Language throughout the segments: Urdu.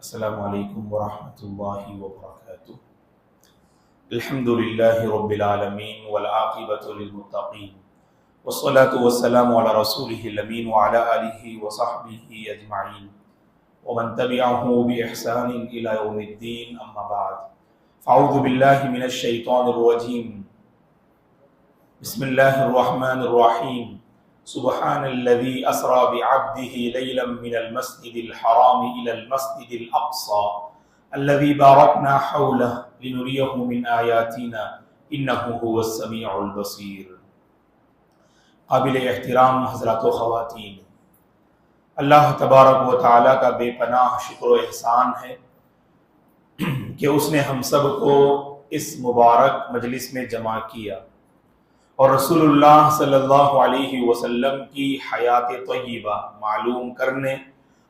السلام علیکم ورحمۃ اللہ وبرکاتہ۔ الحمد للہ رب العالمین والعاقبۃ للمتقین والصلاة والسلام علی رسولہ الامین وعلی آلہ وصحبہ اجمعین ومن تبعہ بإحسان الی یوم الدین، اما بعد فاعوذ باللہ من الشیطان الرجیم، بسم اللہ الرحمن الرحیم۔ سبحان الذي أسرى بعبده ليلا من المسجد الحرام إلى المسجد الأقصى الذي باركنا حوله لنريه من آياتنا إنه هو السميع البصير۔ قابل احترام حضرات و خواتین، اللہ تبارک و تعالیٰ کا بے پناہ شکر و احسان ہے کہ اس نے ہم سب کو اس مبارک مجلس میں جمع کیا اور رسول اللہ صلی اللہ علیہ وسلم کی حیات طیبہ معلوم کرنے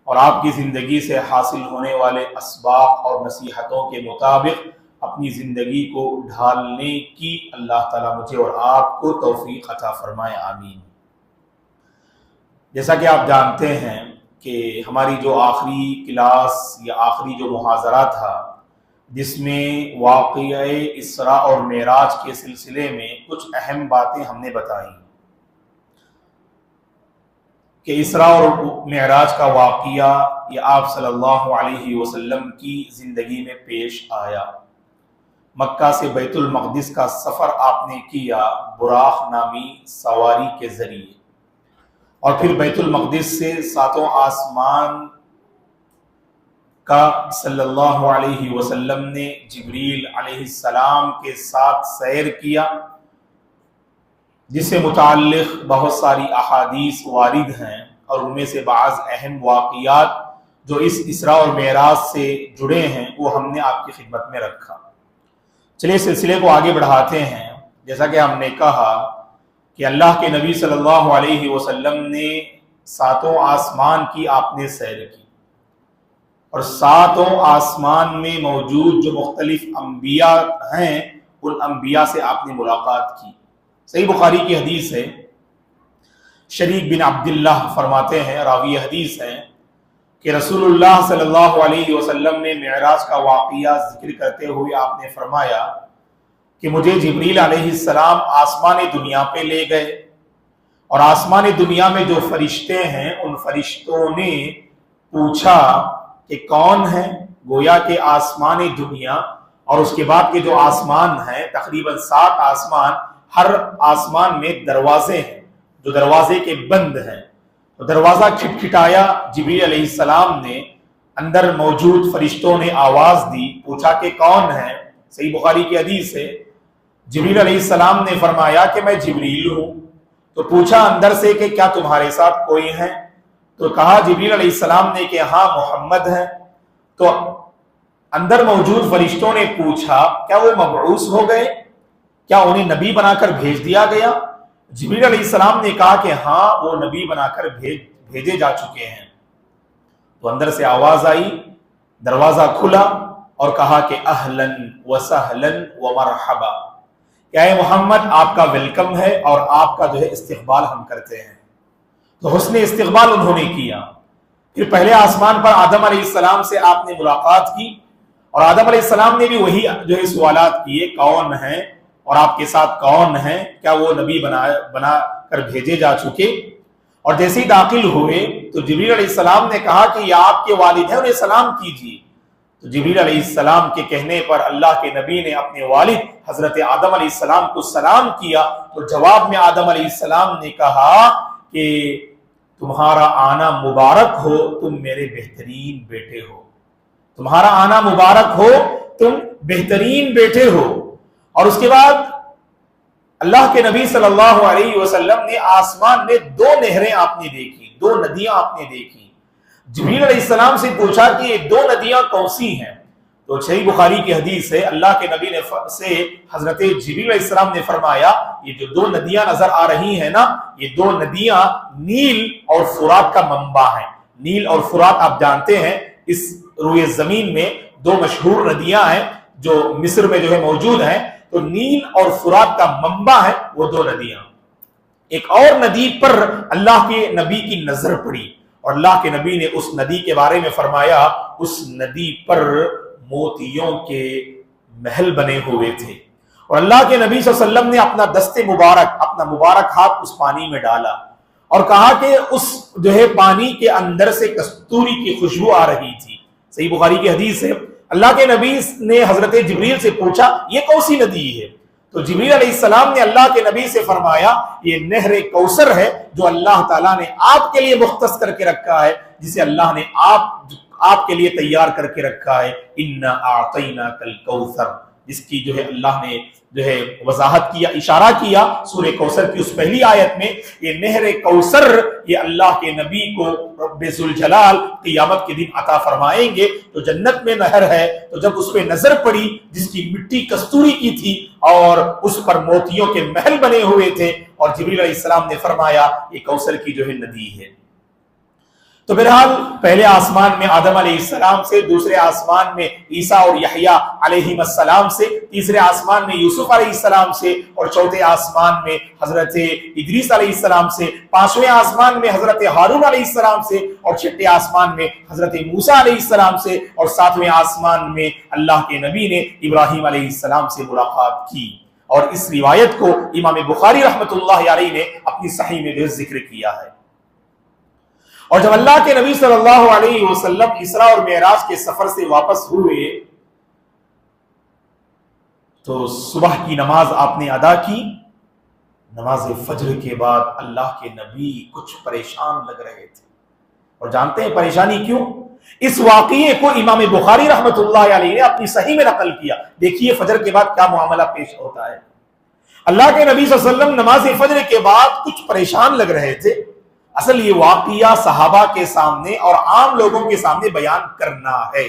اور آپ کی زندگی سے حاصل ہونے والے اسباق اور نصیحتوں کے مطابق اپنی زندگی کو ڈھالنے کی اللہ تعالیٰ مجھے اور آپ کو توفیق عطا فرمائے، آمین۔ جیسا کہ آپ جانتے ہیں کہ ہماری جو آخری کلاس یا آخری جو محاضرہ تھا، جس میں واقعہ اسراء اور معراج کے سلسلے میں کچھ اہم باتیں ہم نے بتائیں کہ اسراء اور معراج کا واقعہ یہ آپ صلی اللہ علیہ وسلم کی زندگی میں پیش آیا۔ مکہ سے بیت المقدس کا سفر آپ نے کیا براق نامی سواری کے ذریعے، اور پھر بیت المقدس سے ساتوں آسمان کا صلی اللہ علیہ وسلم نے جبریل علیہ السلام کے ساتھ سیر کیا، جس سے متعلق بہت ساری احادیث وارد ہیں، اور ان میں سے بعض اہم واقعات جو اس اسراء اور معراج سے جڑے ہیں وہ ہم نے آپ کی خدمت میں رکھا۔ چلیے سلسلے کو آگے بڑھاتے ہیں۔ جیسا کہ ہم نے کہا کہ اللہ کے نبی صلی اللہ علیہ وسلم نے ساتوں آسمان کی آپ نے سیر کی، اور ساتوں آسمان میں موجود جو مختلف انبیاء ہیں ان انبیاء سے آپ نے ملاقات کی۔ صحیح بخاری کی حدیث ہے، شریک بن عبداللہ فرماتے ہیں، راوی حدیث ہیں، کہ رسول اللہ صلی اللہ علیہ وسلم نے معراج کا واقعہ ذکر کرتے ہوئے آپ نے فرمایا کہ مجھے جبریل علیہ السلام آسمان دنیا پہ لے گئے، اور آسمان دنیا میں جو فرشتے ہیں ان فرشتوں نے پوچھا کہ کون ہے؟ گویا کہ آسمان دنیا اور اس کے بعد کے جو آسمان ہیں تقریباً 7 آسمان، ہر آسمان میں دروازے ہیں جو دروازے کے بند ہیں۔ تو دروازہ کھٹکھٹایا، جبریل علیہ السلام نے، اندر موجود فرشتوں نے آواز دی، پوچھا کہ کون ہے؟ صحیح بخاری کی حدیث ہے، جبریل علیہ السلام نے فرمایا کہ میں جبریل ہوں۔ تو پوچھا اندر سے کہ کیا تمہارے ساتھ کوئی ہے؟ تو کہا جبریل علیہ السلام نے کہ ہاں محمد ہے۔ تو اندر موجود فرشتوں نے پوچھا کیا وہ مبعوث ہو گئے؟ کیا انہیں نبی بنا کر بھیج دیا گیا؟ جبریل علیہ السلام نے کہا کہ ہاں وہ نبی بنا کر بھیجے جا چکے ہیں۔ تو اندر سے آواز آئی، دروازہ کھلا اور کہا کہ اہلاً وسہلاً ومرحبا، کہ اے محمد آپ کا ویلکم ہے اور آپ کا جو ہے استقبال ہم کرتے ہیں۔ تو حسن استقبال انہوں نے کیا۔ پھر پہلے آسمان پر آدم علیہ السلام سے آپ نے ملاقات کی، اور آدم علیہ السلام نے بھی وہی جو ہے سوالات کیے، کون ہیں اور آپ کے ساتھ کون ہیں؟ کیا وہ نبی بنا کر بھیجے جا چکے؟ اور جیسے ہی داخل ہوئے تو جبریل علیہ السلام نے کہا کہ یہ آپ کے والد ہیں، انہیں سلام کیجیے۔ تو جبریل علیہ السلام کے کہنے پر اللہ کے نبی نے اپنے والد حضرت آدم علیہ السلام کو سلام کیا۔ تو جواب میں آدم علیہ السلام نے کہا کہ تمہارا آنا مبارک ہو، تم میرے بہترین بیٹے ہو۔ تمہارا آنا مبارک ہو، تم بہترین بیٹے ہو۔ اور اس کے بعد اللہ کے نبی صلی اللہ علیہ وسلم نے آسمان میں 2 نہریں آپ نے دیکھی، 2 ندیاں آپ نے دیکھی۔ جبریل علیہ السلام سے پوچھا کہ یہ 2 ندیاں کون سی ہیں؟ تو صحیح بخاری کی حدیث ہے، اللہ کے نبی نے سے حضرت جبریل علیہ السلام نے فرمایا یہ جو 2 ندیاں نظر آ رہی ہیں نا، یہ 2 ندیاں نیل اور فرات کا منبع ہیں۔ نیل اور فرات آپ جانتے ہیں اس روئے زمین میں 2 مشہور ندیاں ہیں جو مصر میں جو ہے موجود ہیں۔ تو نیل اور فرات کا منبع ہے وہ 2 ندیاں۔ ایک اور ندی پر اللہ کے نبی کی نظر پڑی، اور اللہ کے نبی نے اس ندی کے بارے میں فرمایا اس ندی پر موتیوں کے محل بنے ہوئے تھے، اور اللہ کے نبی صلی اللہ علیہ وسلم نے اپنا دست مبارک، اپنا مبارک ہاتھ اس پانی میں ڈالا اور کہا کہ اس پانی کے اندر سے کستوری کی خوشبو آ رہی تھی۔ صحیح بخاری کی حدیث ہے، اللہ کے نبی نے حضرت جبریل سے پوچھا یہ کون سی ندی ہے؟ تو جبریل علیہ السلام نے اللہ کے نبی سے فرمایا یہ نہر کوثر ہے جو اللہ تعالیٰ نے آپ کے لیے مختص کر کے رکھا ہے، جسے اللہ نے آپ کے لیے تیار کر کے رکھا ہے، اِنَّا أَعْطَيْنَاكَ الْكَوْثَرَ، جس کی اللہ نے وضاحت کیا، اشارہ کیا سورہ کوثر کی اس پہلی آیت میں۔ یہ نہر کوثر یہ اللہ کے نبی کو رب ذوالجلال قیامت کے دن عطا فرمائیں گے۔ تو جنت میں نہر ہے، تو جب اس پہ نظر پڑی جس کی مٹی کستوری کی تھی اور اس پر موتیوں کے محل بنے ہوئے تھے، اور جبریل علیہ السلام نے فرمایا یہ کوثر کی ندی ہے۔ تو بہرحال پہلے آسمان میں آدم علیہ السلام سے، دوسرے آسمان میں عیسیٰ اور یحییٰ علیہ السلام سے، تیسرے آسمان میں یوسف علیہ السلام سے، اور چوتھے آسمان میں حضرت ادریس علیہ السلام سے، پانچویں آسمان میں حضرت ہارون علیہ السلام سے، اور چھٹے آسمان میں حضرت موسیٰ علیہ السلام سے، اور ساتویں آسمان میں اللہ کے نبی نے ابراہیم علیہ السلام سے ملاقات کی۔ اور اس روایت کو امام بخاری رحمۃ اللہ علیہ نے اپنی صحیح میں ذکر کیا ہے۔ اور جب اللہ کے نبی صلی اللہ علیہ وسلم اسراء اور معراج کے سفر سے واپس ہوئے تو صبح کی نماز آپ نے ادا کی۔ نماز فجر کے بعد اللہ کے نبی کچھ پریشان لگ رہے تھے، اور جانتے ہیں پریشانی کیوں؟ اس واقعے کو امام بخاری رحمۃ اللہ علیہ نے اپنی صحیح میں نقل کیا۔ دیکھیے فجر کے بعد کیا معاملہ پیش ہوتا ہے۔ اللہ کے نبی صلی اللہ علیہ وسلم نماز فجر کے بعد کچھ پریشان لگ رہے تھے۔ اصل یہ واقعہ صحابہ کے سامنے اور عام لوگوں کے سامنے بیان کرنا ہے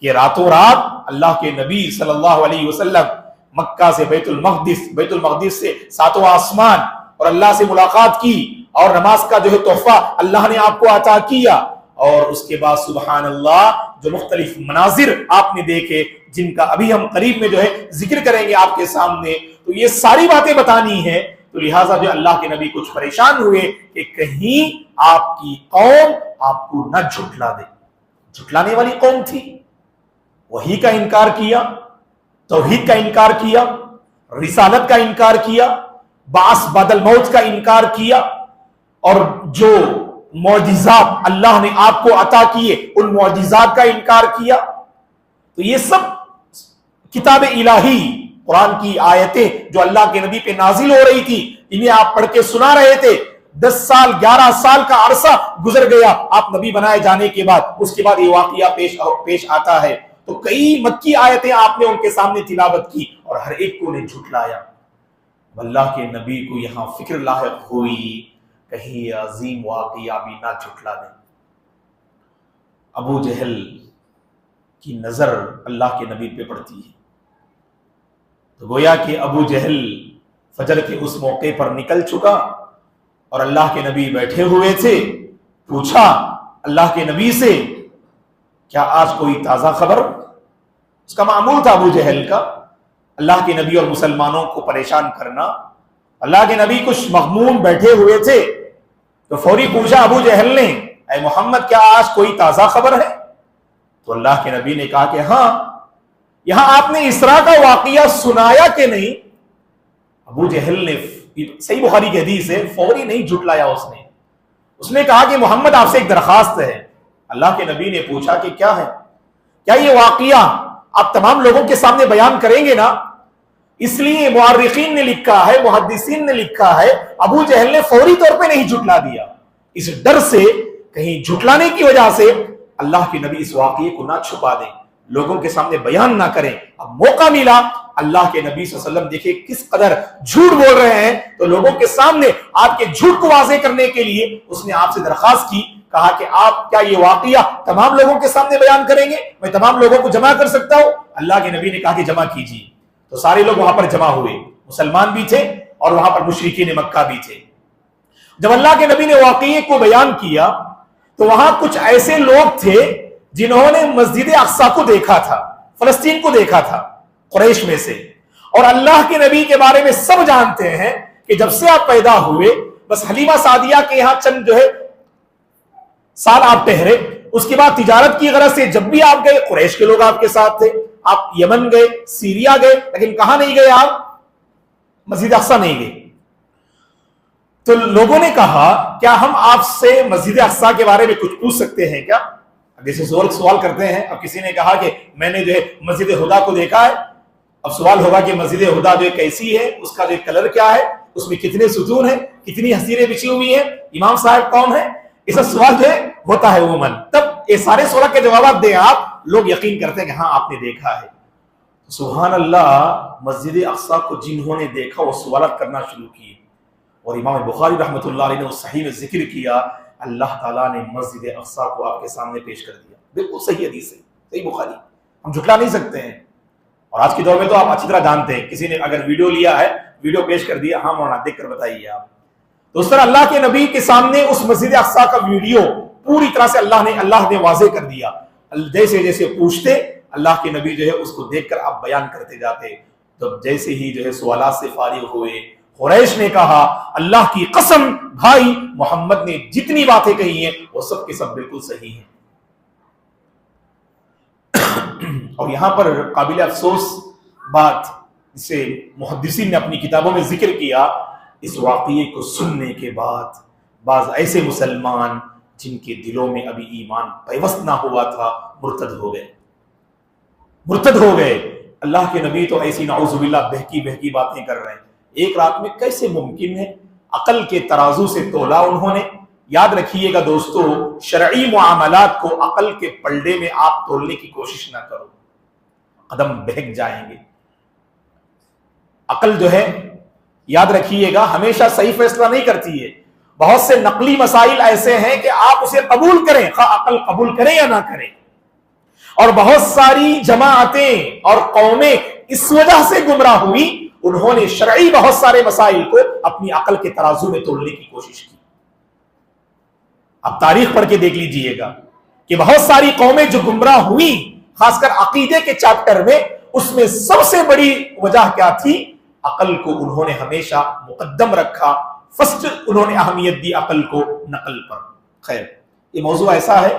کہ راتوں رات اللہ کے نبی صلی اللہ علیہ وسلم مکہ سے بیت المقدس سے ساتوں آسمان اور اللہ سے ملاقات کی، اور نماز کا تحفہ اللہ نے آپ کو عطا کیا، اور اس کے بعد سبحان اللہ جو مختلف مناظر آپ نے دیکھے جن کا ابھی ہم قریب میں ذکر کریں گے آپ کے سامنے، تو یہ ساری باتیں بتانی ہے۔ تو لہٰذا اللہ کے نبی کچھ پریشان ہوئے کہ کہیں آپ کی قوم آپ کو نہ جھٹلا دے۔ جھٹلانے والی قوم تھی، وحی کا انکار کیا، توحید کا انکار کیا، رسالت کا انکار کیا، بعث بعد الموت کا انکار کیا، اور جو معجزات اللہ نے آپ کو عطا کیے ان معجزات کا انکار کیا۔ تو یہ سب کتاب الہی، قرآن کی آیتیں جو اللہ کے نبی پہ نازل ہو رہی تھی، انہیں آپ پڑھ کے سنا رہے تھے۔ 10 سال 11 سال کا عرصہ گزر گیا آپ نبی بنائے جانے کے بعد، اس کے بعد یہ واقعہ پیش آتا ہے۔ تو کئی مکی آیتیں آپ نے ان کے سامنے تلاوت کی اور ہر ایک کو نے جھٹلایا۔ اللہ کے نبی کو یہاں فکر لاحق ہوئی کہیں یہ عظیم واقعہ بھی نہ جھٹلا دیں۔ ابو جہل کی نظر اللہ کے نبی پہ پڑتی ہے، تو گویا کہ ابو جہل فجر کے اس موقع پر نکل چکا اور اللہ کے نبی بیٹھے ہوئے تھے۔ پوچھا اللہ کے نبی سے کیا آج کوئی تازہ خبر؟ اس کا معمول تھا ابو جہل کا اللہ کے نبی اور مسلمانوں کو پریشان کرنا۔ اللہ کے نبی کچھ مغموم بیٹھے ہوئے تھے تو فوری پوچھا ابو جہل نے، اے محمد کیا آج کوئی تازہ خبر ہے؟ تو اللہ کے نبی نے کہا کہ ہاں، یہاں آپ نے اسراء کا واقعہ سنایا کہ نہیں؟ ابو جہل نے، صحیح بخاری کی حدیث ہے، فوری نہیں جھٹلایا، اس نے کہا کہ محمد آپ سے ایک درخواست ہے۔ اللہ کے نبی نے پوچھا کہ کیا ہے؟ کیا یہ واقعہ آپ تمام لوگوں کے سامنے بیان کریں گے نا؟ اس لیے مورخین نے لکھا ہے، محدثین نے لکھا ہے، ابو جہل نے فوری طور پہ نہیں جھٹلا دیا، اس ڈر سے کہیں جھٹلانے کی وجہ سے اللہ کے نبی اس واقعے کو نہ چھپا دیں، لوگوں کے سامنے بیان نہ کریں۔ اب موقع ملا، اللہ کے نبی صلی اللہ علیہ وسلم دیکھیں کس قدر جھوٹ بول رہے ہیں، تو لوگوں کے سامنے آپ کے جھوٹ کو واضح کرنے کے لیے اس نے آپ سے درخواست کی، کہا کہ آپ کیا یہ واقعہ تمام لوگوں کے سامنے بیان کریں گے؟ میں تمام لوگوں کو جمع کر سکتا ہوں؟ اللہ کے نبی نے کہا کہ جمع کیجیے۔ تو سارے لوگ وہاں پر جمع ہوئے، مسلمان بھی تھے اور وہاں پر مشرکین مکہ بھی تھے۔ جب اللہ کے نبی نے واقعے کو بیان کیا تو وہاں کچھ ایسے لوگ تھے جنہوں نے مسجد اقصی کو دیکھا تھا، فلسطین کو دیکھا تھا، قریش میں سے، اور اللہ کے نبی کے بارے میں سب جانتے ہیں کہ جب سے آپ پیدا ہوئے بس حلیمہ سعدیہ کے یہاں چند سال آپ ٹھہرے، اس کے بعد تجارت کی غرض سے جب بھی آپ گئے قریش کے لوگ آپ کے ساتھ تھے، آپ یمن گئے، سیریا گئے، لیکن کہاں نہیں گئے آپ؟ مسجد اقصی نہیں گئے۔ تو لوگوں نے کہا کیا ہم آپ سے مسجد اقصی کے بارے میں کچھ پوچھ سکتے ہیں کیا؟ جیسے سوال کرتے ہیں، اب کسی نے کہا کہ میں نے جو ہے مسجد ہدا کو دیکھا ہے، اب سوال ہوگا کہ مسجد ہدا جو کیسی ہے، اس کا جو کلر کیا ہے، اس میں کتنے ستون ہیں، کتنی حسیریں بچھی ہوئی ہیں، امام صاحب کون ہے، ایسا سوال جو ہے ہوتا ہے عموماً۔ تب یہ سارے سوال کے جوابات دیں آپ، لوگ یقین کرتے ہیں کہ ہاں آپ نے دیکھا ہے۔ سبحان اللہ، مسجد اقصی کو جنہوں نے دیکھا وہ سوالات کرنا شروع کیے، اور امام بخاری رحمۃ اللہ علیہ نے اس صحیح میں ذکر کیا، اللہ تعالیٰ نے مسجد اقصی کو آپ کے سامنے پیش کر دیا۔ بالکل صحیح حدیث ہے، صحیح بخاری، ہم جھٹلا نہیں سکتے ہیں۔ اور آج کے دور میں تو آپ اچھی طرح جانتے ہیں، کسی نے اگر ویڈیو لیا ہے، ویڈیو پیش کر دیا، ہاں مولانا دیکھ کر بتائیے آپ۔ تو اس طرح اللہ کے نبی کے سامنے اس مسجد اقصی کا ویڈیو پوری طرح سے اللہ نے واضح کر دیا۔ جیسے جیسے پوچھتے اللہ کے نبی جو ہے اس کو دیکھ کر آپ بیان کرتے جاتے۔ تو جیسے ہی جو ہے سوالات سے فارغ ہوئے، قریش نے کہا اللہ کی قسم بھائی محمد نے جتنی باتیں کہی ہیں وہ سب کے سب بالکل صحیح ہیں۔ اور یہاں پر قابل افسوس بات، جسے محدثین نے اپنی کتابوں میں ذکر کیا، اس واقعے کو سننے کے بعد بعض ایسے مسلمان جن کے دلوں میں ابھی ایمان پیوست نہ ہوا تھا مرتد ہو گئے۔ اللہ کے نبی تو ایسی نعوذ باللہ بہکی باتیں کر رہے ہیں، ایک رات میں کیسے ممکن ہے؟ عقل کے ترازو سے تولا انہوں نے۔ یاد رکھیے گا دوستو، شرعی معاملات کو عقل کے پلڑے میں آپ تولنے کی کوشش نہ کرو، قدم بہک جائیں گے۔ عقل جو ہے یاد رکھیے گا ہمیشہ صحیح فیصلہ نہیں کرتی ہے۔ بہت سے نقلی مسائل ایسے ہیں کہ آپ اسے قبول کریں، خواہ عقل قبول کریں یا نہ کریں، اور بہت ساری جماعتیں اور قومیں اس وجہ سے گمراہ ہوئی، انہوں نے شرعی بہت سارے مسائل کو اپنی عقل کے ترازو میں تولنے کی کوشش کی۔ اب تاریخ پڑھ کے دیکھ لیجئے گا کہ بہت ساری قومیں جو گمراہ ہوئی، خاص کر عقیدے کے چیپٹر میں، اس میں سب سے بڑی وجہ کیا تھی؟ عقل کو انہوں نے ہمیشہ مقدم رکھا، فرسٹ انہوں نے اہمیت دی عقل کو نقل پر۔ خیر، یہ موضوع ایسا ہے،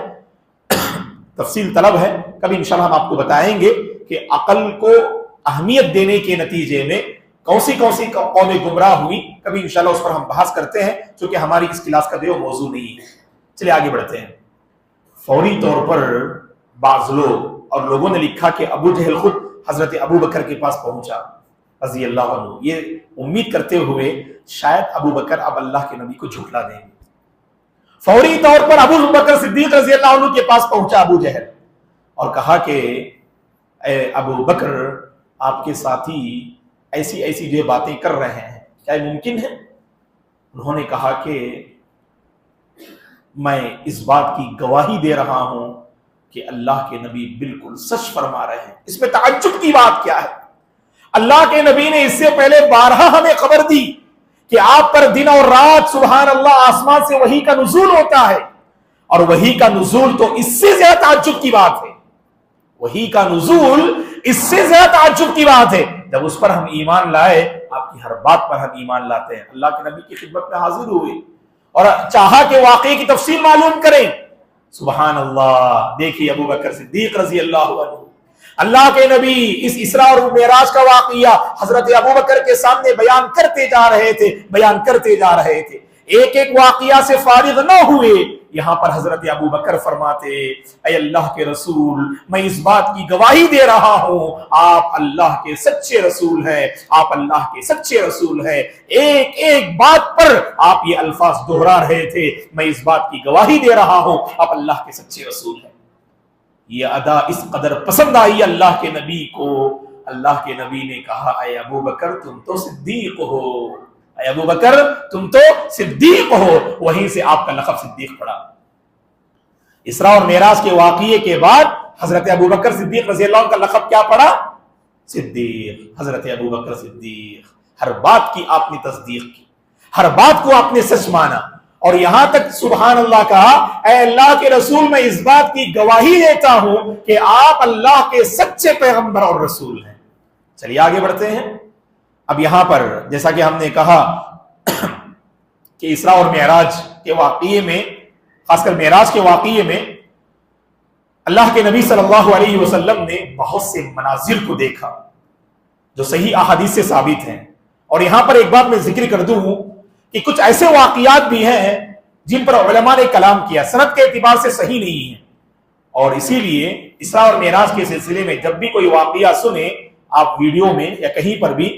تفصیل طلب ہے، کبھی انشاءاللہ ہم آپ کو بتائیں گے کہ عقل کو اہمیت دینے کے نتیجے میں کون سی قومیں گمراہ ہوئی، کبھی انشاءاللہ اس پر ہم بحث کرتے ہیں، چونکہ ہماری اس کلاس کا جو موضوع نہیں ہے۔ چلیے آگے بڑھتے ہیں۔ فوری طور پر بعض لوگ اور لوگوں نے لکھا کہ ابو جہل خود حضرت ابو بکر کے پاس پہنچا رضی اللہ عنہ، یہ امید کرتے ہوئے شاید ابو بکر اب اللہ کے نبی کو جھٹلا دیں گے۔ فوری طور پر ابو بکر صدیق رضی اللہ عنہ کے پاس پہنچا ابو جہل اور کہا کہ اے ابو بکر، آپ کے ساتھی ایسی جو باتیں کر رہے ہیں، کیا یہ ممکن ہے؟ انہوں نے کہا کہ میں اس بات کی گواہی دے رہا ہوں کہ اللہ کے نبی بالکل سچ فرما رہے ہیں۔ اس میں تعجب کی بات کیا ہے؟ اللہ کے نبی نے اس سے پہلے بارہا ہمیں خبر دی کہ آپ پر دن اور رات سبحان اللہ آسمان سے وحی کا نزول ہوتا ہے، اور وحی کا نزول تو اس سے زیادہ تعجب کی بات ہے۔ وحی کا نزول اس سے زیادہ تعجب کی بات ہے۔ جب اس پر ہم ایمان لائے، آپ کی ہر بات پر ہم ایمان لاتے ہیں۔ اللہ کے نبی کی خدمت میں حاضر ہوئے اور چاہا کہ واقعے کی تفصیل معلوم کریں۔ سبحان اللہ، دیکھیے ابو بکر صدیق رضی اللہ عنہ، اللہ کے نبی اس اسراء اور معراج کا واقعہ حضرت ابو بکر کے سامنے بیان کرتے جا رہے تھے، ایک ایک واقعہ سے فارغ نہ ہوئے۔ یہاں پر حضرت ابو بکر فرماتے، اے اللہ کے رسول، میں اس بات کی گواہی دے رہا ہوں آپ اللہ کے سچے رسول ہیں، آپ اللہ کے سچے رسول ہیں۔ ایک ایک بات پر آپ یہ الفاظ دہرا رہے تھے، میں اس بات کی گواہی دے رہا ہوں آپ اللہ کے سچے رسول ہیں۔ یہ ادا اس قدر پسند آئی اللہ کے نبی کو، اللہ کے نبی نے کہا اے ابو بکر تم تو صدیق ہو، اے ابو بکر تم تو صدیق ہو۔ وہیں سے آپ کا لقب صدیق پڑا۔ اسراء اور معراج کے واقعے کے بعد حضرت ابو بکر صدیق رضی اللہ عنہ کا لقب کیا پڑا؟ صدیق۔ حضرت ابو بکر صدیق، ہر بات کی آپ نے تصدیق کی، ہر بات کو آپ نے سچ مانا، اور یہاں تک سبحان اللہ کہا اے اللہ کے رسول، میں اس بات کی گواہی دیتا ہوں کہ آپ اللہ کے سچے پیغمبر اور رسول ہیں۔ چلیے آگے بڑھتے ہیں۔ اب یہاں پر جیسا کہ ہم نے کہا کہ اسراء اور معراج کے واقعے میں خاص کر معراج کے واقعے میں اللہ کے نبی صلی اللہ علیہ وسلم نے بہت سے مناظر کو دیکھا جو صحیح احادیث سے ثابت ہیں. اور یہاں پر ایک بات میں ذکر کر دوں کہ کچھ ایسے واقعات بھی ہیں جن پر علماء نے کلام کیا، سند کے اعتبار سے صحیح نہیں ہے، اور اسی لیے اسراء اور معراج کے سلسلے میں جب بھی کوئی واقعہ سنیں آپ ویڈیو میں یا کہیں پر بھی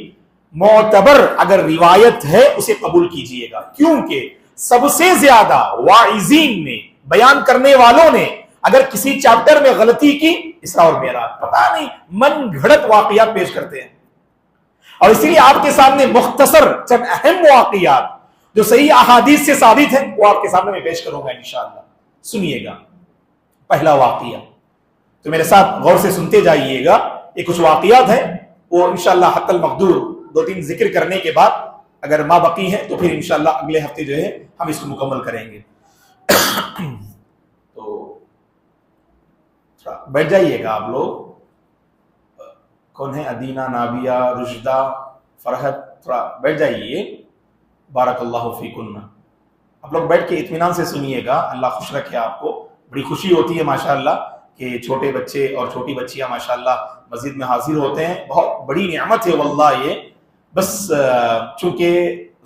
معتبر اگر روایت ہے اسے قبول کیجئے گا، کیونکہ سب سے زیادہ واعظین نے، بیان کرنے والوں نے اگر کسی چیپٹر میں غلطی کی اسراء اور معراج، پتہ نہیں من گھڑت واقعات پیش کرتے ہیں. اور اسی لیے آپ کے سامنے مختصر چند اہم واقعات جو صحیح احادیث سے ثابت ہیں وہ آپ کے سامنے میں پیش کروں گا انشاءاللہ. سنیے گا پہلا واقعہ، تو میرے ساتھ غور سے سنتے جائیے گا. یہ کچھ واقعات ہیں وہ انشاءاللہ حق المقدور 2-3 ذکر کرنے کے بعد اگر ما بقی ہیں تو پھر انشاءاللہ اگلے ہفتے جو ہے ہم اس کو مکمل کریں گے. تو بیٹھ جائیے گا آپ لوگ. کون ہے؟ ادینہ، نابیہ، رشدہ، فرحت، تھوڑا بیٹھ جائیے. بارک اللہ فیکن. آپ لوگ بیٹھ کے اطمینان سے سنیے گا. اللہ خوش رکھے آپ کو. بڑی خوشی ہوتی ہے ماشاءاللہ کہ چھوٹے بچے اور چھوٹی بچیاں ماشاءاللہ مسجد میں حاضر ہوتے ہیں. بہت بڑی نعمت ہے واللہ یہ. بس چونکہ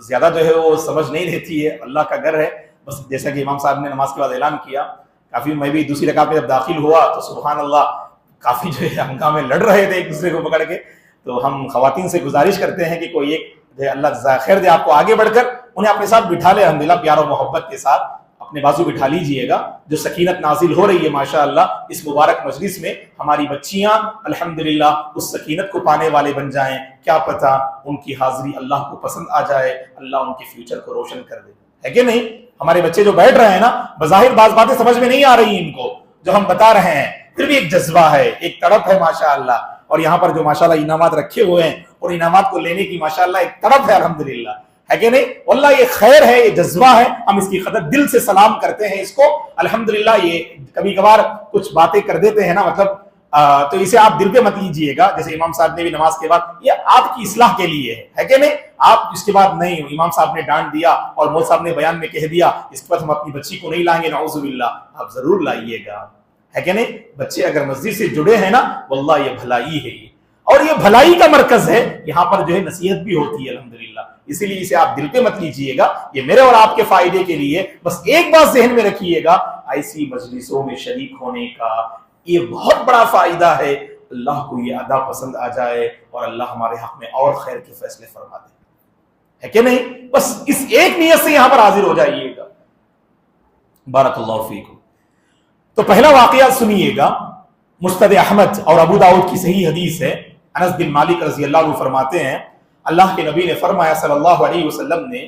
زیادہ جو ہے وہ سمجھ نہیں رہتی ہے، اللہ کا گھر ہے. بس جیسا کہ امام صاحب نے نماز کے بعد اعلان کیا، کافی میں بھی دوسری رکعت میں جب داخل ہوا تو سبحان اللہ کافی جو ہے ہنگامے لڑ رہے تھے ایک دوسرے کو پکڑ کے. تو ہم خواتین سے گزارش کرتے ہیں کہ کوئی ایک جو ہے اللہ جزائے خیر دے آپ کو، آگے بڑھ کر انہیں اپنے ساتھ بٹھا لے. الحمدللہ پیار و محبت کے ساتھ اپنے بازو بٹھا لیجئے گا. جو سکینت نازل ہو رہی ہے ماشاءاللہ اس مبارک مجلس میں، ہماری بچیاں الحمدللہ اس سکینت کو پانے والے بن جائیں. کیا پتہ ان کی حاضری اللہ کو پسند آ جائے، اللہ ان کے فیوچر کو روشن کر دے، ہے کہ نہیں؟ ہمارے بچے جو بیٹھ رہے ہیں نا، بظاہر بعض باتیں سمجھ میں نہیں آ رہی ان کو جو ہم بتا رہے ہیں، پھر بھی ایک جذبہ ہے، ایک تڑپ ہے ماشاءاللہ. اور یہاں پر جو ماشاءاللہ انعامات رکھے ہوئے ہیں اور انعامات کو لینے کی ماشاءاللہ ایک تڑپ ہے الحمدللہ، ہے کہ نہیں؟ واللہ یہ خیر ہے، یہ جذبہ ہے. ہم اس کی قدر دل سے سلام کرتے ہیں اس کو الحمدللہ. یہ کبھی کبھار کچھ باتیں کر دیتے ہیں نا مطلب تو اسے آپ دل پہ مت لیجئے گا. جیسے امام صاحب نے بھی نماز کے بعد، یہ آپ کی اصلاح کے لیے ہے کہ نہیں؟ آپ اس کے بعد نہیں امام صاحب نے ڈانٹ دیا اور مول صاحب نے بیان میں کہہ دیا اس کے بعد ہم اپنی بچی کو نہیں لائیں گے، نعوذ باللہ. آپ ضرور لائیے گا، ہے کہ نہیں؟ بچے اگر مسجد سے جڑے ہیں نا واللہ یہ بھلائی ہے، اور یہ بھلائی کا مرکز ہے. یہاں پر جو ہے نصیحت بھی ہوتی ہے الحمدللہ. اسی لیے اسے آپ دل پہ مت لیجئے گا، یہ میرے اور آپ کے فائدے کے لیے. بس ایک بات ذہن میں رکھیے گا، ایسی مجلسوں میں شریک ہونے کا یہ بہت بڑا فائدہ ہے. اللہ کو یہ ادا پسند آ جائے اور اللہ ہمارے حق میں اور خیر کے فیصلے فرما دے، ہے کہ نہیں؟ بس اس ایک نیت سے یہاں پر حاضر ہو جائیے گا. بارک اللہ فیکم. تو پہلا واقعہ سنیے گا، مسند احمد اور ابو داؤد کی صحیح حدیث ہے. انس بن مالک رضی اللہ عنہ فرماتے ہیں اللہ کے نبی نے فرمایا صلی اللہ علیہ وسلم نے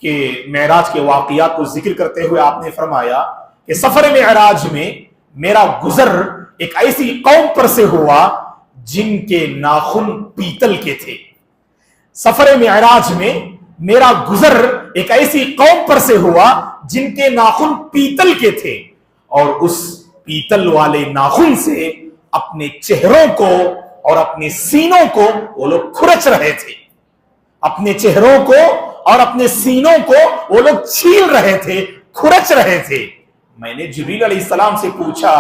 کہ معراج کے واقعات کو ذکر کرتے ہوئے آپ نے فرمایا کہ سفر معراج میں میرا گزر ایک ایسی قوم پر سے ہوا جن کے ناخن پیتل کے تھے. سفر معراج میں میرا گزر ایک ایسی قوم پر سے ہوا جن کے ناخن پیتل کے تھے، اور اس پیتل والے ناخن سے اپنے چہروں کو اور اپنے سینوں کو وہ لوگ کھرچ رہے تھے. اپنے چہروں کو اور اپنے سینوں کو وہ لوگ چھیل رہے تھے، کھرچ رہے تھے. میں نے جبریل علیہ السلام سے پوچھا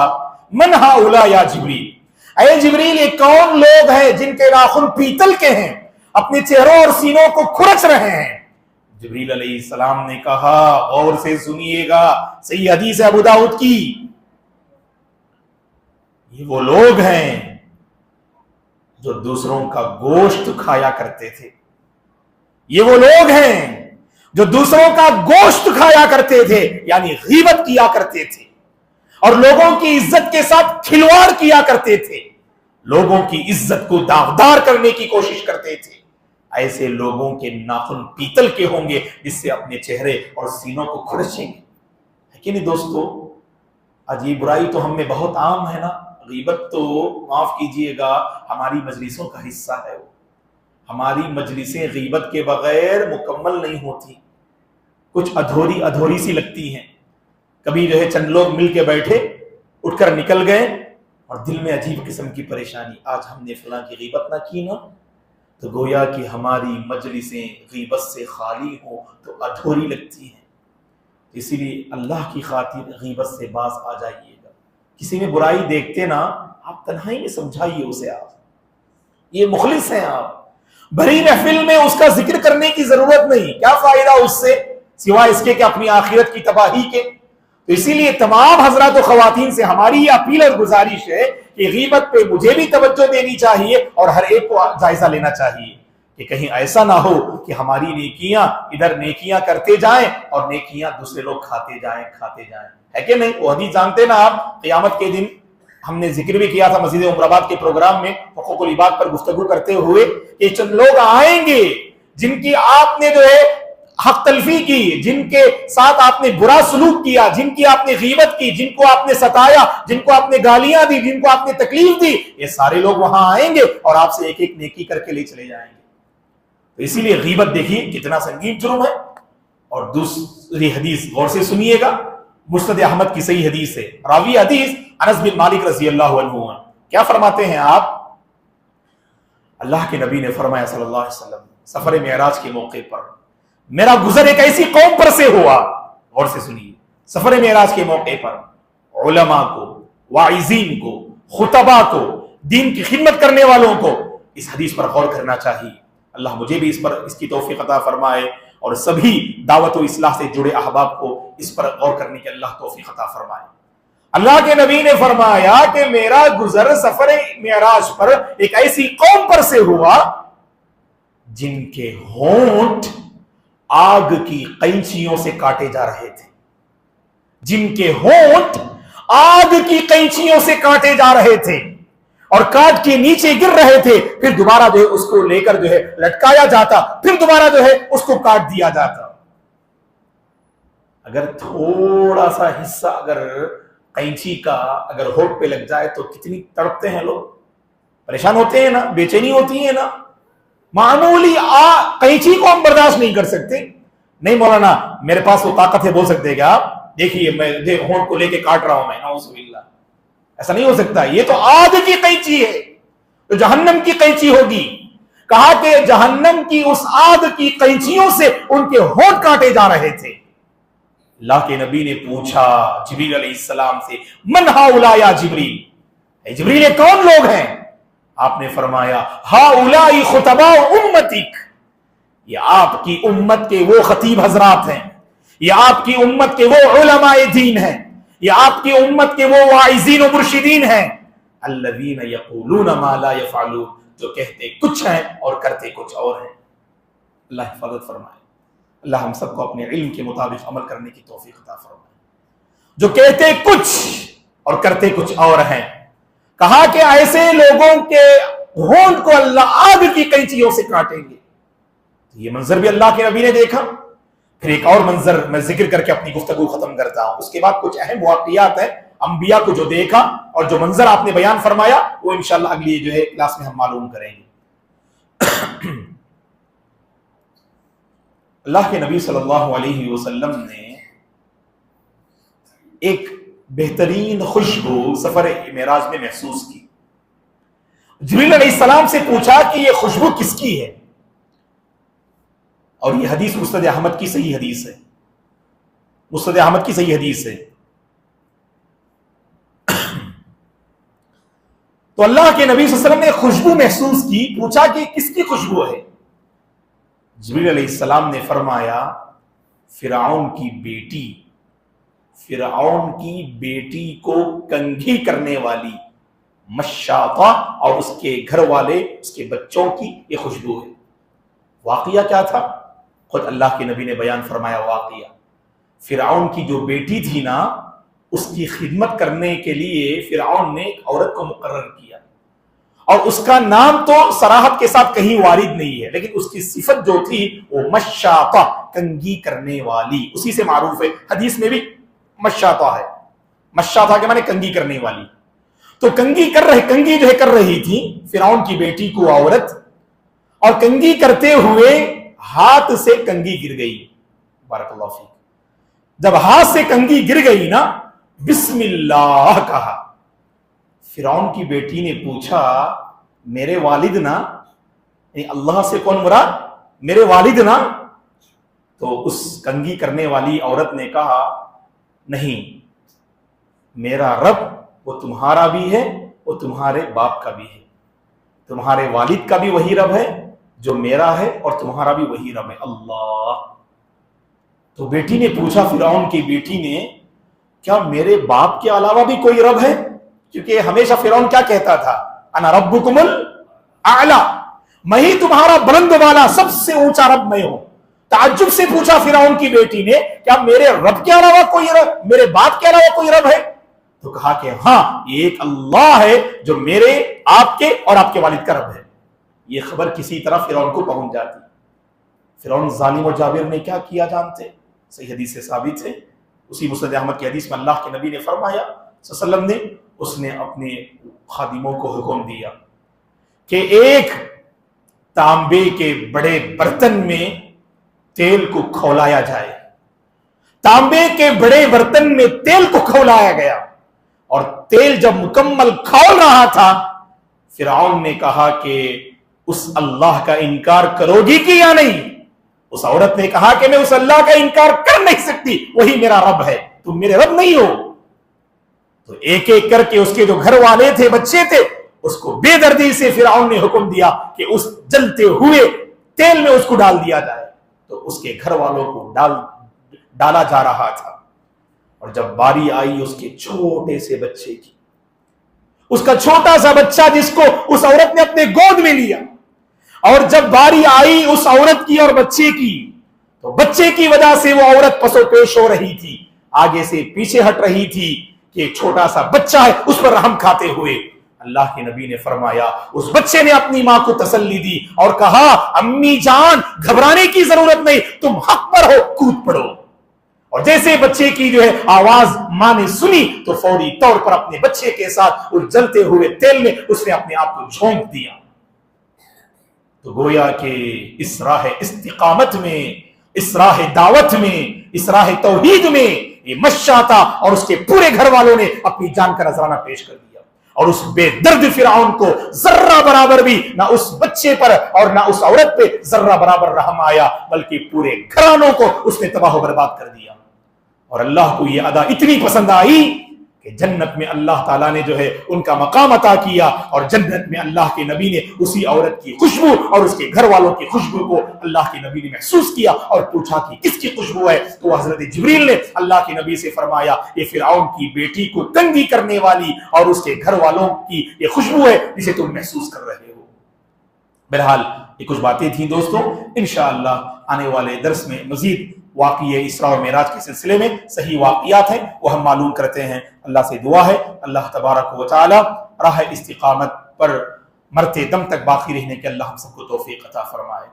من ہؤلاء یا جبریل، اے جبریل یہ کون لوگ ہیں جن کے ناخن پیتل کے ہیں، اپنے چہروں اور سینوں کو کھرچ رہے ہیں؟ جبریل علیہ السلام نے کہا غور سے سنیے گا، صحیح حدیث ہے ابو داؤد کی، یہ وہ لوگ ہیں جو دوسروں کا گوشت کھایا کرتے تھے. یہ وہ لوگ ہیں جو دوسروں کا گوشت کھایا کرتے تھے، یعنی غیبت کیا کرتے تھے اور لوگوں کی عزت کے ساتھ کھلواڑ کیا کرتے تھے، لوگوں کی عزت کو داغدار کرنے کی کوشش کرتے تھے. ایسے لوگوں کے ناخن پیتل کے ہوں گے جس سے اپنے چہرے اور سینوں کو کھرچیں گے، ہے کہ نہیں دوستو؟ آج یہ برائی تو ہم میں بہت عام ہے نا. غیبت تو معاف کیجئے گا ہماری مجلسوں کا حصہ ہے. ہماری مجلسیں غیبت کے بغیر مکمل نہیں ہوتی، کچھ ادھوری سی لگتی ہیں. کبھی جو ہے چند لوگ مل کے بیٹھے، اٹھ کر نکل گئے اور دل میں عجیب قسم کی پریشانی، آج ہم نے فلاں کی غیبت نہ کی نا، تو گویا کہ ہماری مجلسیں غیبت سے خالی ہوں تو ادھوری لگتی ہیں. اسی لیے اللہ کی خاطر غیبت سے باز آ جائیے گا. کسی میں برائی دیکھتے نا آپ تنہائی میں سمجھائیے اسے. آپ یہ مخلص ہیں, آپ بھری محفل میں اس کا ذکر کرنے کی ضرورت نہیں. کیا فائدہ اس سے سوائے اس کے کہ اپنی آخرت کی تباہی کے. تو اسی لیے تمام حضرات و خواتین سے ہماری یہ اپیل اور گزارش ہے کہ غیبت پہ مجھے بھی توجہ دینی چاہیے اور ہر ایک کو جائزہ لینا چاہیے کہ کہیں ایسا نہ ہو کہ ہماری نیکیاں ادھر نیکیاں کرتے جائیں اور نیکیاں دوسرے لوگ کھاتے جائیں. ہے کہ نہیں؟ وہ حدیث جانتے نا آپ, قیامت کے دن ہم نے ذکر بھی کیا تھا مسجد عمر آباد کے پروگرام میں حقوق العباد پر گفتگو کرتے ہوئے کہ چند لوگ آئیں گے جن کی آپ نے جو ہے حق تلفی کی, جن کے ساتھ آپ نے برا سلوک کیا, جن کی آپ نے غیبت کی, جن کو آپ نے ستایا, جن کو آپ نے گالیاں دی, جن کو آپ نے تکلیف دی, یہ سارے لوگ وہاں آئیں گے اور آپ سے ایک ایک نیکی کر کے لے چلے جائیں گے. تو اسی لیے غیبت دیکھیے کتنا سنگین جرم ہے. اور دوسری حدیث غور سے سنیے گا, مسند احمد کی صحیح حدیث ہے. راوی حدیث انس بن مالک رضی اللہ عنہ. کیا فرماتے ہیں آپ؟ اللہ کے نبی نے فرمایا صلی اللہ علیہ وسلم سفر معراج کے موقع پر میرا گزر ایک ایسی قوم پر سے ہوا. غور سے سنیے, سفر معراج کے موقع پر علماء کو, واعظین کو, خطباء کو, دین کی خدمت کرنے والوں کو اس حدیث پر غور کرنا چاہیے. اللہ مجھے بھی اس کی توفیق عطا فرمائے اور سبھی دعوت و اصلاح سے جڑے احباب کو اس پر غور کرنے کی اللہ توفیق عطا فرمائے. اللہ کے نبی نے فرمایا کہ میرا گزر سفر معراج پر ایک ایسی قوم پر سے ہوا جن کے ہونٹ آگ کی قینچیوں سے کاٹے جا رہے تھے. جن کے ہونٹ آگ کی قینچیوں سے کاٹے جا رہے تھے اور کاٹ کے نیچے گر رہے تھے, پھر دوبارہ جو ہے اس کو لے کر جو ہے لٹکایا جاتا, پھر دوبارہ جو ہے اس کو کاٹ دیا جاتا. اگر تھوڑا سا حصہ اگر قینچی کا اگر ہونٹ پہ لگ جائے تو کتنی تڑپتے ہیں لوگ, پریشان ہوتے ہیں نا, بے چینی ہوتی ہے نا. معمولی قینچی کو ہم برداشت نہیں کر سکتے. نہیں مولانا میرے پاس وہ طاقت ہے, بول سکتے کیا آپ؟ دیکھیے میں ہونٹ کو لے کے کاٹ رہا ہوں میں, نعوذ باللہ. ایسا نہیں ہو سکتا. یہ تو آگ کی قینچی ہے, تو جہنم کی قینچی ہوگی. کہا کہ جہنم کی اس آگ کی قینچیوں سے ان کے ہونٹ کاٹے جا رہے تھے. اللہ کے نبی نے پوچھا جبریل علیہ السلام سے, من ہؤلاء یا جبریل, اے جبریل یہ کون لوگ ہیں؟ آپ نے فرمایا ہؤلاء خطباء امتک, یہ آپ کی امت کے وہ خطیب حضرات ہیں, یہ آپ کی امت کے وہ علماء دین ہیں, یہ آپ کی امت کے وہ واعظین و مرشدین ہیں, الذین یقولون ما لا یفعلون, جو کہتے کچھ ہیں اور کرتے کچھ اور ہیں. اللہ حفاظت فرمائے. اللہ ہم سب کو اپنے علم کے مطابق عمل کرنے کی توفیق عطا فرمائے. جو کہتے کچھ اور کرتے کچھ اور ہیں, کہا کہ ایسے لوگوں کے ہونٹ کو اللہ آگ کی قینچیوں سے کاٹیں گے. یہ منظر بھی اللہ کے نبی نے دیکھا. پھر ایک اور منظر میں ذکر کر کے اپنی گفتگو ختم کرتا ہوں. اس کے بعد کچھ اہم واقعات ہیں انبیاء کو جو دیکھا اور جو منظر آپ نے بیان فرمایا وہ انشاءاللہ اگلی جو ہے کلاس میں ہم معلوم کریں گے. اللہ کے نبی صلی اللہ علیہ وسلم نے ایک بہترین خوشبو سفر معراج میں محسوس کی. جبریل علیہ السلام سے پوچھا کہ یہ خوشبو کس کی ہے؟ اور یہ حدیث مسند احمد کی صحیح حدیث ہے. مسند احمد کی صحیح حدیث ہے. تو اللہ کے نبی صلی اللہ علیہ وسلم نے خوشبو محسوس کی, پوچھا کہ کس کی خوشبو ہے؟ جبریل علیہ السلام نے فرمایا فرعون کی بیٹی, فرعون کی بیٹی کو کنگھی کرنے والی مشاطہ اور اس کے گھر والے اس کے بچوں کی یہ خوشبو ہے. واقعہ کیا تھا؟ خود اللہ کے نبی نے بیان فرمایا واقعہ. فرعون کی جو بیٹی تھی نا, اس کی خدمت کرنے کے لیے فرعون نے ایک عورت کو مقرر کیا, اور اس کا نام تو صراحت کے ساتھ کہیں وارد نہیں ہے, لیکن اس کی صفت جو تھی وہ مشاطہ, کنگھی کرنے والی, اسی سے معروف ہے. حدیث میں بھی مشاطہ ہے, مشاطہ کے معنی کنگھی کرنے والی. تو کنگھی جو ہے کر رہی تھی فرعون کی بیٹی کو عورت, اور کنگھی کرتے ہوئے ہاتھ سے کنگھی گر گئی. بارک اللہ فیک. جب ہاتھ سے کنگھی گر گئی نا, بسم اللہ کہا. فرعون کی بیٹی نے پوچھا میرے والد نا, اللہ سے کون مراد؟ میرے والد نا. تو اس کنگھی کرنے والی عورت نے کہا نہیں، میرا رب وہ تمہارا بھی ہے، وہ تمہارے باپ کا بھی ہے، تمہارے والد کا بھی وہی رب ہے جو میرا ہے، اور تمہارا بھی وہی رب ہے اللہ۔ تو بیٹی نے پوچھا، فرعون کی بیٹی نے، کیا میرے باپ کے علاوہ بھی کوئی رب ہے؟ کیونکہ ہمیشہ فرعون کیا کہتا تھا، انا ربکم الاعلی، میں ہی تمہارا بلند والا سب سے اونچا رب میں ہوں۔ تعجب سے پوچھا فرعون کی بیٹی نے، کیا میرے رب کے علاوہ کوئی رب، میرے باپ کے علاوہ کوئی رب ہے؟ تو کہا کہ ہاں، ایک اللہ ہے جو میرے، آپ کے اور آپ کے والد کا رب ہے۔ یہ خبر کسی طرح فرعون کو پہنچ جاتی۔ فرعون ظالم و جابر نے کیا کیا جانتے؟ صحیح حدیث سے ثابت ہے، اسی مسند احمد کی حدیث میں اللہ کے نبی نے فرمایا صلی اللہ علیہ وسلم نے، اس نے اپنے خادموں کو حکم دیا کہ ایک تانبے کے بڑے برتن میں تیل کو کھولایا جائے۔ تانبے کے بڑے برتن میں تیل کو کھولایا گیا، اور تیل جب مکمل کھول رہا تھا، فرعون نے کہا کہ اس اللہ کا انکار کرو گی کہ یا نہیں؟ اس عورت نے کہا کہ میں اس اللہ کا انکار کر نہیں سکتی، وہی میرا رب ہے، تم میرے رب نہیں ہو۔ تو ایک ایک کر کے اس کے جو گھر والے تھے، بچے تھے، اس کو بے دردی سے فرعون نے حکم دیا کہ اس جلتے ہوئے تیل میں اس کو ڈال دیا جائے۔ تو اس کے گھر والوں کو ڈالا جا رہا تھا، اور جب باری آئی اس کے چھوٹے سے بچے کی، اس کا چھوٹا سا بچہ جس کو اس عورت نے اپنے گود میں لیا، اور جب باری آئی اس عورت کی اور بچے کی، تو بچے کی وجہ سے وہ عورت پسو پیش ہو رہی تھی، آگے سے پیچھے ہٹ رہی تھی کہ ایک چھوٹا سا بچہ ہے، اس پر رحم کھاتے ہوئے اللہ کے نبی نے فرمایا، اس بچے نے اپنی ماں کو تسلی دی اور کہا، امی جان گھبرانے کی ضرورت نہیں، تم حق پر ہو، کود پڑو۔ اور جیسے بچے کی جو ہے آواز ماں نے سنی، تو فوری طور پر اپنے بچے کے ساتھ اس جلتے ہوئے تیل میں اس نے اپنے آپ کو جھونک دیا۔ تو گویا کہ اس راہ استقامت میں، اس راہ دعوت میں، اس راہ توحید میں یہ مشا تھا، اور اس کے پورے گھر والوں نے اپنی جان کا نذرانہ پیش کر دیا، اور اس بے درد فرعون کو ذرہ برابر بھی نہ اس بچے پر اور نہ اس عورت پہ ذرہ برابر رحم آیا، بلکہ پورے گھرانوں کو اس نے تباہ و برباد کر دیا۔ اور اللہ کو یہ ادا اتنی پسند آئی کہ جنت میں اللہ تعالیٰ نے جو ہے ان کا مقام عطا کیا، اور جنت میں اللہ کے نبی نے اسی عورت کی خوشبو اور اس کے گھر والوں کی خوشبو کو اللہ کے نبی نے محسوس کیا، اور پوچھا کہ کس کی خوشبو ہے؟ تو حضرت جبریل نے اللہ کے نبی سے فرمایا، یہ فرعون کی بیٹی کو تنگی کرنے والی اور اس کے گھر والوں کی یہ خوشبو ہے جسے تم محسوس کر رہے ہو۔ بہرحال یہ کچھ باتیں تھیں دوستوں، انشاءاللہ آنے والے درس میں مزید واقعہ اسراء و معراج کے سلسلے میں صحیح واقعات ہیں وہ ہم معلوم کرتے ہیں۔ اللہ سے دعا ہے اللہ تبارک و تعالی راہ استقامت پر مرتے دم تک باقی رہنے کے اللہ ہم سب کو توفیق عطا فرمائے،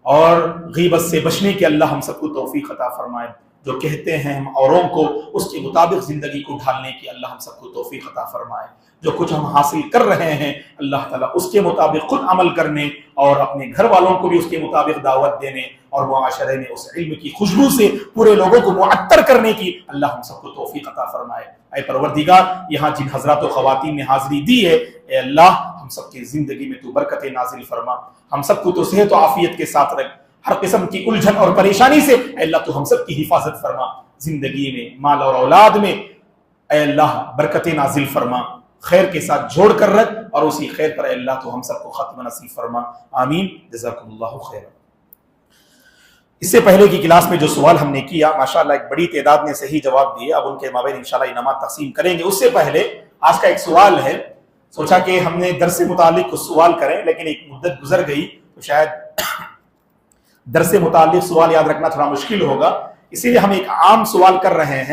اور غیبت سے بچنے کے اللہ ہم سب کو توفیق عطا فرمائے۔ جو کہتے ہیں ہم اوروں کو اس کے مطابق زندگی کو ڈھالنے کی اللہ ہم سب کو توفیق عطا فرمائے۔ جو کچھ ہم حاصل کر رہے ہیں اللہ تعالیٰ اس کے مطابق خود عمل کرنے، اور اپنے گھر والوں کو بھی اس کے مطابق دعوت دینے، اور معاشرے میں اس علم کی خوشبو سے پورے لوگوں کو معطر کرنے کی اللہ ہم سب کو توفیق عطا فرمائے۔ اے پروردگار، یہاں جن حضرات و خواتین نے حاضری دی ہے، اے اللہ ہم سب کی زندگی میں تو برکتیں نازل فرما، ہم سب کو تو صحت و عافیت کے ساتھ رکھ، ہر قسم کی الجھن اور پریشانی سے اے اللہ تو ہم سب کی حفاظت فرما، زندگی میں، مال اور اولاد میں اے اللہ برکتیں نازل فرما، خیر کے ساتھ جوڑ کر رکھ، اور اسی خیر پر اے اللہ تو ہم سب کو ختم نصیب فرما، آمین، جزاکم اللہ خیر۔ اس سے پہلے کی کلاس میں جو سوال ہم نے کیا ماشاءاللہ ایک بڑی تعداد نے صحیح جواب دیے، اب ان کے مابین انشاءاللہ انعامات تقسیم کریں گے۔ اس سے پہلے آج کا ایک سوال ہے، سوچا کہ ہم نے درس سے متعلق کچھ سوال کریں، لیکن ایک مدت گزر گئی تو شاید درس سے متعلق سوال یاد رکھنا تھوڑا مشکل ہوگا، اسی لیے ہم ایک عام سوال کر رہے ہیں۔